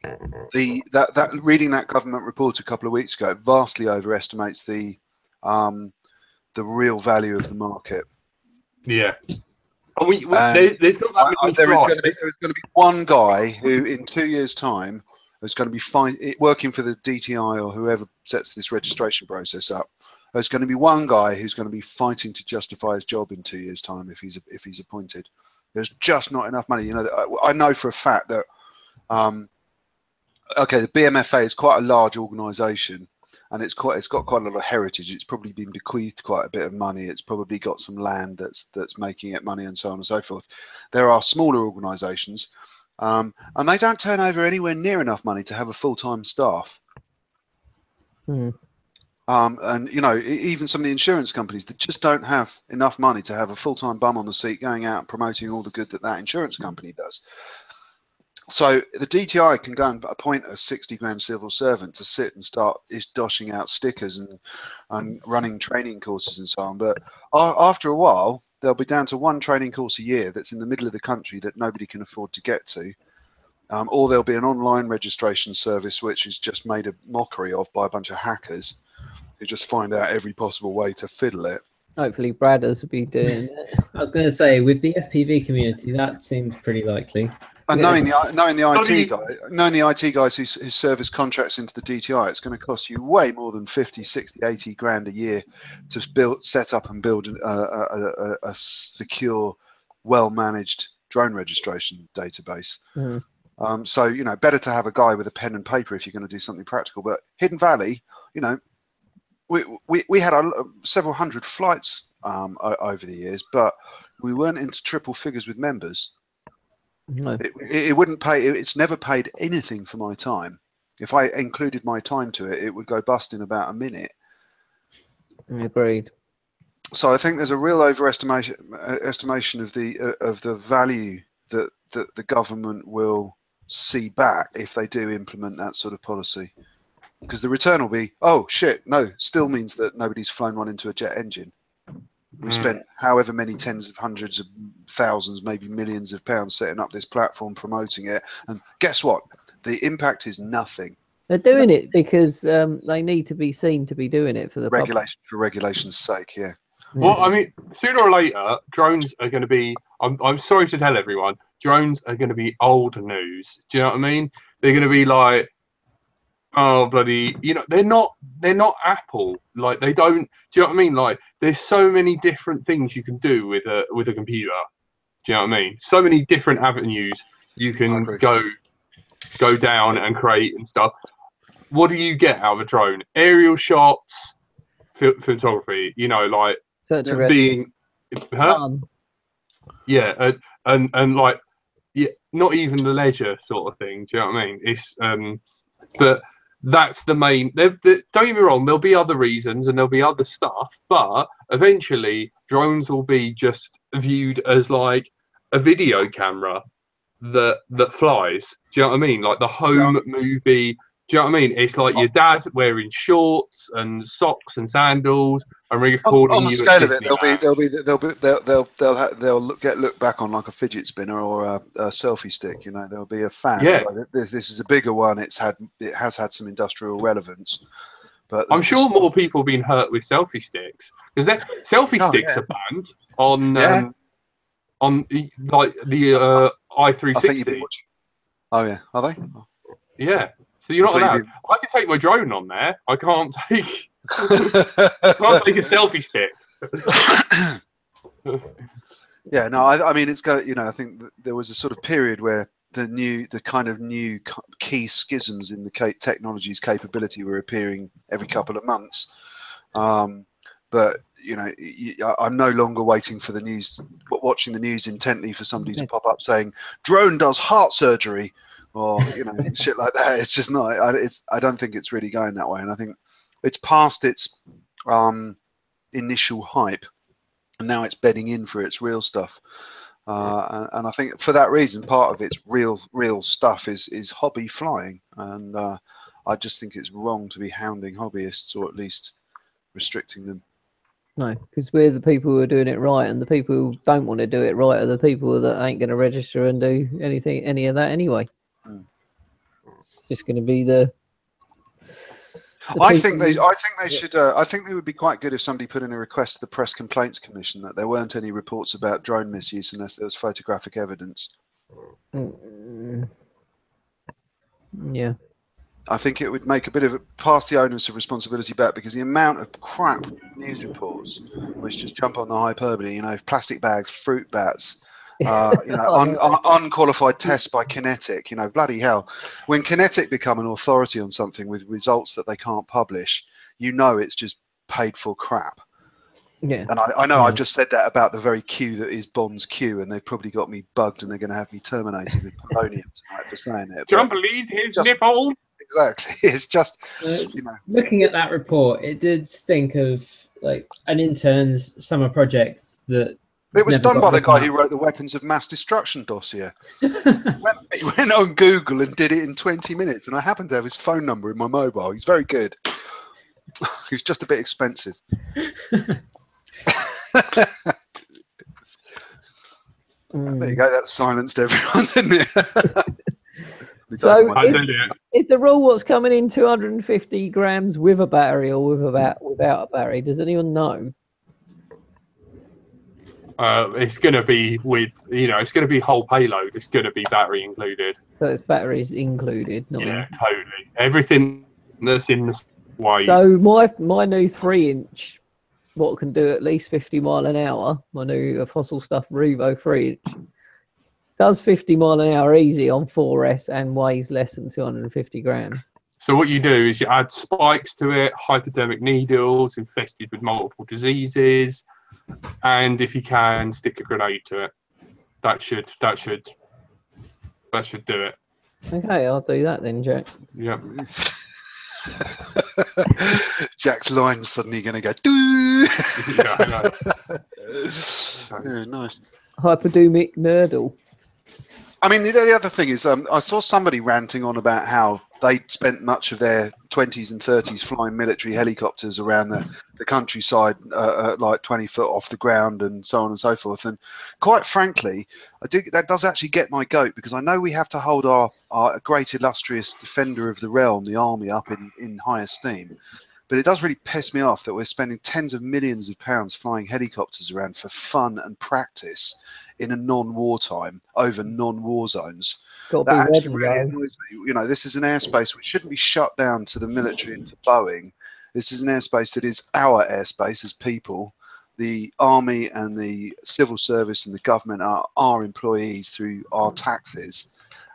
that reading that government report a couple of weeks ago vastly overestimates the real value of the market. Yeah. There's not that many there is going to be one guy who in 2 years' time is going to be working for the DTI or whoever sets this registration process up. There's going to be one guy who's going to be fighting to justify his job in 2 years' time if he's appointed. There's just not enough money. I know for a fact that the BMFA is quite a large organisation, and it's got quite a lot of heritage. It's probably been bequeathed quite a bit of money. It's probably got some land that's making it money, and so on and so forth. There are smaller organisations, and they don't turn over anywhere near enough money to have a full-time staff. And even some of the insurance companies that just don't have enough money to have a full-time bum on the seat going out and promoting all the good that insurance company does. So the DTI can go and appoint a 60 grand civil servant to sit and start doshing out stickers and running training courses and so on. But after a while, they'll be down to one training course a year that's in the middle of the country that nobody can afford to get to. Or there'll be an online registration service which is just made a mockery of by a bunch of hackers who just find out every possible way to fiddle it. Hopefully Bradders will be doing it. I was going to say, with the FPV community, that seems pretty likely. And knowing the IT guys who service contracts into the DTI, it's going to cost you way more than 50, 60, 80 grand a year to set up and build a secure, well-managed drone registration database. So, better to have a guy with a pen and paper if you're going to do something practical. But Hidden Valley, we had several hundred flights over the years, but we weren't into triple figures with members. No. It wouldn't pay. It's never paid anything for my time. If I included my time to it, it would go bust in about a minute. Agreed. So I think there's a real estimation of the value that the government will see back if they do implement that sort of policy. Because the return will be, oh shit, no, still means that nobody's flown one into a jet engine. We spent however many tens of hundreds of thousands, maybe millions of pounds setting up this platform, promoting it. And guess what? The impact is nothing. They're doing it because they need to be seen to be doing it for the regulation for regulation's sake. Yeah. Well, I mean, sooner or later, drones are going to be. I'm sorry to tell everyone, drones are going to be old news. Do you know what I mean? They're going to be like, oh bloody, they're not Apple. Like they don't. Do you know what I mean? Like there's so many different things you can do with a computer. Do you know what I mean? So many different avenues you can go down and create and stuff. What do you get out of a drone? Aerial shots, photography. Like being, yeah, and like, yeah, not even the leisure sort of thing. Do you know what I mean? It's but that's the main. Don't get me wrong. There'll be other reasons and there'll be other stuff, but eventually drones will be just viewed as like a video camera. that flies. Do you know what I mean? Like the home movie. Do you know what I mean? It's like your dad wearing shorts and socks and sandals and recording on the you scale at of it, they'll look back on like a fidget spinner or a selfie stick. You know, there'll be a fan. Yeah. Like, this is a bigger one. It has had some industrial relevance. But I'm sure more people have been hurt with selfie sticks because selfie sticks are banned on like the i360. I think you've been watching. Oh yeah, are they? Yeah. So you're not allowed. I can take my drone on there. I can't take. Can't take a selfie stick. Yeah, no, I mean, it's got, you know, I think there was a sort of period where the kind of new key schisms in the technology's capability were appearing every couple of months. But you know, I'm no longer waiting for the news, watching the news intently for somebody to pop up saying drone does heart surgery, or you know, shit like that. It's just not. I don't think it's really going that way, and I think it's past its initial hype, and now it's bedding in for its real stuff. And I think for that reason, part of its real stuff is hobby flying, and I just think it's wrong to be hounding hobbyists, or at least restricting them. No, because we're the people who are doing it right, and the people who don't want to do it right are the people that ain't going to register and do any of that anyway. It's just going to be the I think they should. I think they would be quite good if somebody put in a request to the Press Complaints Commission that there weren't any reports about drone misuse unless there was photographic evidence. Yeah. I think it would make a bit of pass the onus of responsibility back, because the amount of crap news reports which just jump on the hyperbole, you know, plastic bags, fruit bats, you know, unqualified tests by Kinetic, you know, bloody hell. When Kinetic become an authority on something with results that they can't publish, you know, it's just paid for crap. Yeah. And I know I've just said that about the very queue that is Bond's queue, and they've probably got me bugged, and they're going to have me terminated with polonium tonight for saying it. Don't believe his nipple. Exactly. It's just, you know. Looking at that report, it did stink of like an intern's summer project that. It was done by the guy who wrote the Weapons of Mass Destruction dossier. He went on Google and did it in 20 minutes, and I happen to have his phone number in my mobile. He's very good. He's just a bit expensive. There you go. That silenced everyone, didn't it? So is the rule what's coming in 250 grams with a battery or without a battery? Does anyone know? It's going to be with, you know, it's going to be whole payload. It's going to be battery included. So it's batteries included. Yeah, totally. Everything that's in the way. So my new 3-inch, what can do at least 50 mile an hour, my new fossil stuff Revo 3-inch, does 50 mile an hour easy on 4S and weighs less than 250 grams. So what you do is you add spikes to it, hypodermic needles infested with multiple diseases, and if you can, stick a grenade to it. That should do it. Okay, I'll do that then, Jack. Yeah. Jack's line's suddenly going to go. Doo! Yeah, I know. Yeah, nice. Hypodermic nerdle. I mean, the other thing is, I saw somebody ranting on about how they spent much of their 20s and 30s flying military helicopters around the countryside, like 20 foot off the ground and so on and so forth. And quite frankly, that does actually get my goat, because I know we have to hold our great illustrious defender of the realm, the army, up in high esteem. But it does really piss me off that we're spending tens of millions of pounds flying helicopters around for fun and practice in a non-war time over non-war zones. That actually really annoys me. You know, this is an airspace which shouldn't be shut down to the military and to Boeing. This is an airspace that is our airspace as people. The army and the civil service and the government are our employees through our taxes.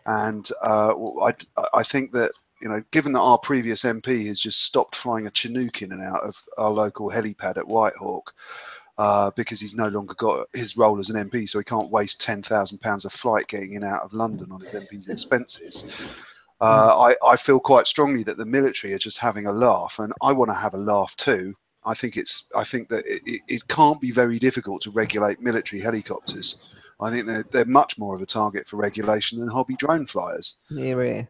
And I think that, you know, given that our previous MP has just stopped flying a Chinook in and out of our local helipad at Whitehawk, because he's no longer got his role as an MP, so he can't waste £10,000 a flight getting in and out of London on his MP's expenses. I feel quite strongly that the military are just having a laugh, and I want to have a laugh too. I think that it can't be very difficult to regulate military helicopters I think they're much more of a target for regulation than hobby drone flyers. Yeah. You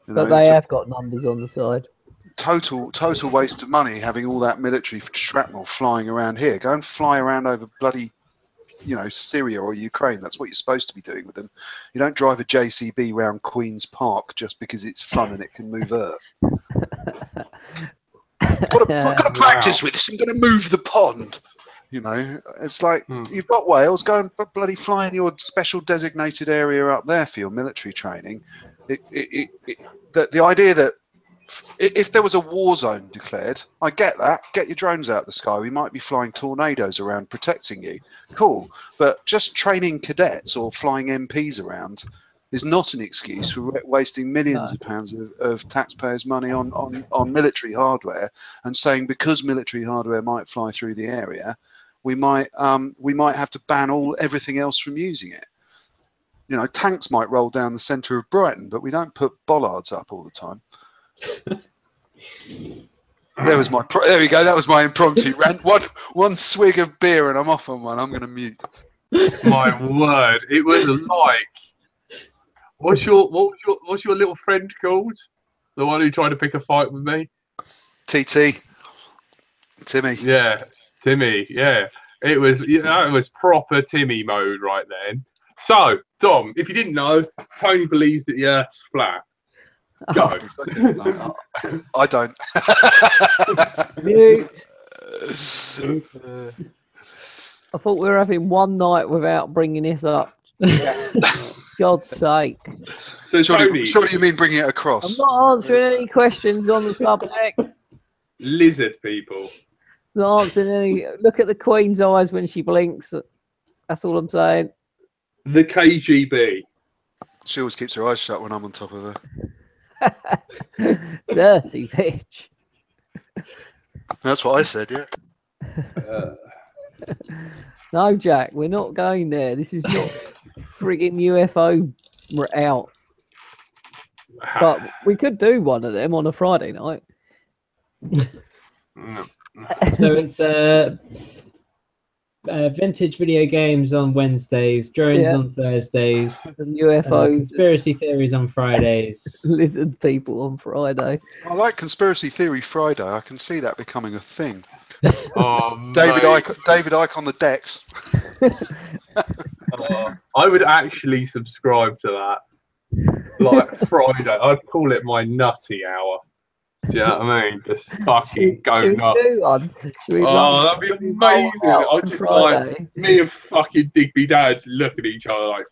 But know, they it's a have got numbers on the side. total waste of money having all that military shrapnel flying around here. Go and fly around over bloody, Syria or Ukraine. That's what you're supposed to be doing with them. You don't drive a JCB round Queen's Park just because it's fun and it can move Earth. I've got to practice with this. I'm going to move the pond. It's like you've got Wales. Go and bloody fly in your special designated area up there for your military training. The idea that if there was a war zone declared, I get that. Get your drones out of the sky. We might be flying tornadoes around protecting you. Cool. But just training cadets or flying MPs around is not an excuse for wasting millions of pounds of taxpayers' money on military hardware and saying because military hardware might fly through the area, we might have to ban everything else from using it. Tanks might roll down the centre of Brighton, but we don't put bollards up all the time. There we go. That was my impromptu rant. One swig of beer and I'm off on one. I'm going to mute. My word, it was like. What's your little friend called? The one who tried to pick a fight with me? TT. Timmy. Yeah, Timmy. Yeah, it was proper Timmy mode right then. So, Dom, if you didn't know, Tony believes that the Earth's flat. Go. No, I don't. Mute. I thought we were having one night without bringing this up. God's sake. So, surely you mean bringing it across? I'm not answering any questions on the subject. Lizard people. Not answering any. Look at the Queen's eyes when she blinks. That's all I'm saying. The KGB. She always keeps her eyes shut when I'm on top of her. Dirty bitch. That's what I said, yeah. No, Jack, we're not going there. This is not frigging UFO out. But we could do one of them on a Friday night. So it's vintage video games on Wednesdays, drones on Thursdays, and UFOs, conspiracy theories on Fridays, lizard people on Friday. I like Conspiracy Theory Friday. I can see that becoming a thing. Oh, David Icke on the decks. I would actually subscribe to that. Like Friday, I'd call it my nutty hour. Do you know what I mean? Just fucking go nuts. That'd be amazing. I'd just like me and fucking Digby Dads look at each other like,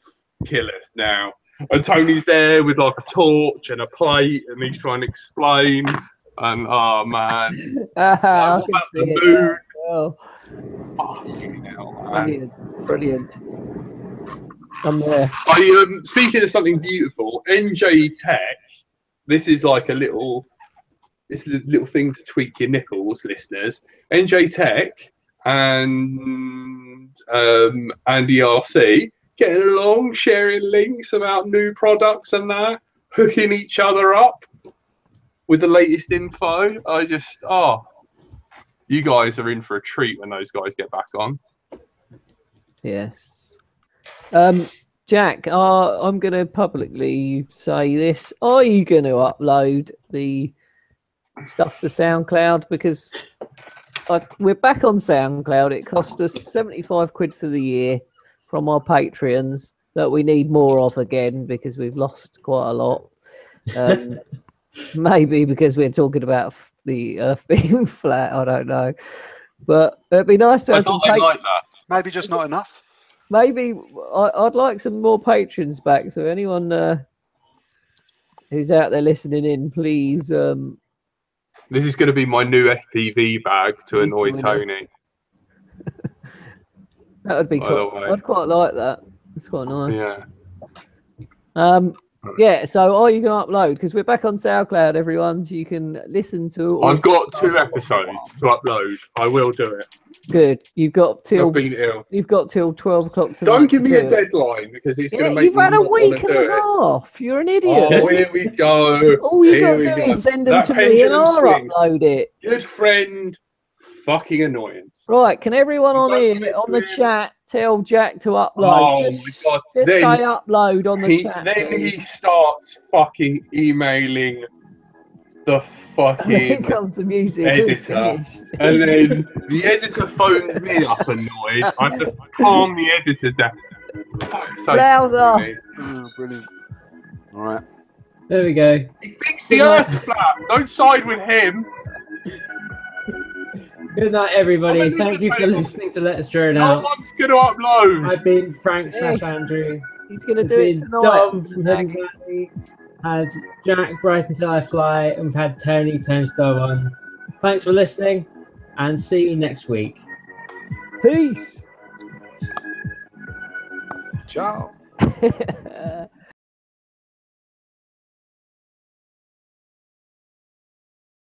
kill us now. And Tony's there with like a torch and a plate, and he's trying to explain. And oh man, like, what about the moon? Oh. Fucking hell, man. Brilliant. I'm there. Speaking of something beautiful, NJ Tech. This is like a little thing to tweak your nipples, listeners. NJ Tech and ERC getting along, sharing links about new products and that, hooking each other up with the latest info. You guys are in for a treat when those guys get back on. Yes. Jack, I'm going to publicly say this. Are you going to upload the stuff to SoundCloud? Because we're back on SoundCloud. It cost us 75 quid for the year from our Patreons that we need more of again because we've lost quite a lot. Maybe because we're talking about the Earth being flat. I don't know. But it'd be nice to have some like that. Maybe just not enough. Maybe I'd like some more patrons back. So anyone who's out there listening in, please. This is going to be my new FPV bag to annoy Tony. That would be cool. I'd quite like that. It's quite nice. Yeah. Yeah. So are you going to upload? Because we're back on SoundCloud, everyone. So you can listen to. I've got 2 episodes to upload. I will do it. Good. You've got till. I've been ill. You've got till 12 o'clock tonight. Don't give me a deadline because it's going to make you've me had a not week and do a half. You're an idiot. Oh, here we go. All you got to do is send them to me and I'll upload it. Good friend, fucking annoyance. Right, can everyone on the chat tell Jack to upload. Oh Just, my God. just Then say upload on the chat. Then he please. starts fucking emailing the Here fucking comes the music. editor. Finished. And then the editor phones me up annoyed. I just calm the editor down. Fuck's sake, Louder. Tony. Oh, brilliant. All right. There we go. He thinks the earth's flat. Don't side with him. Good night, everybody. I'm a Thank you for newspaper. listening to Let Us Drone No Out. one's going to upload. I've been Frank Yes. / Andrew. He's going to It's do it been tonight. Dom from Hidden Valley. Has Jack Bright Until I Fly. And we've had Tony Star 1. Thanks for listening and see you next week. Peace. Ciao.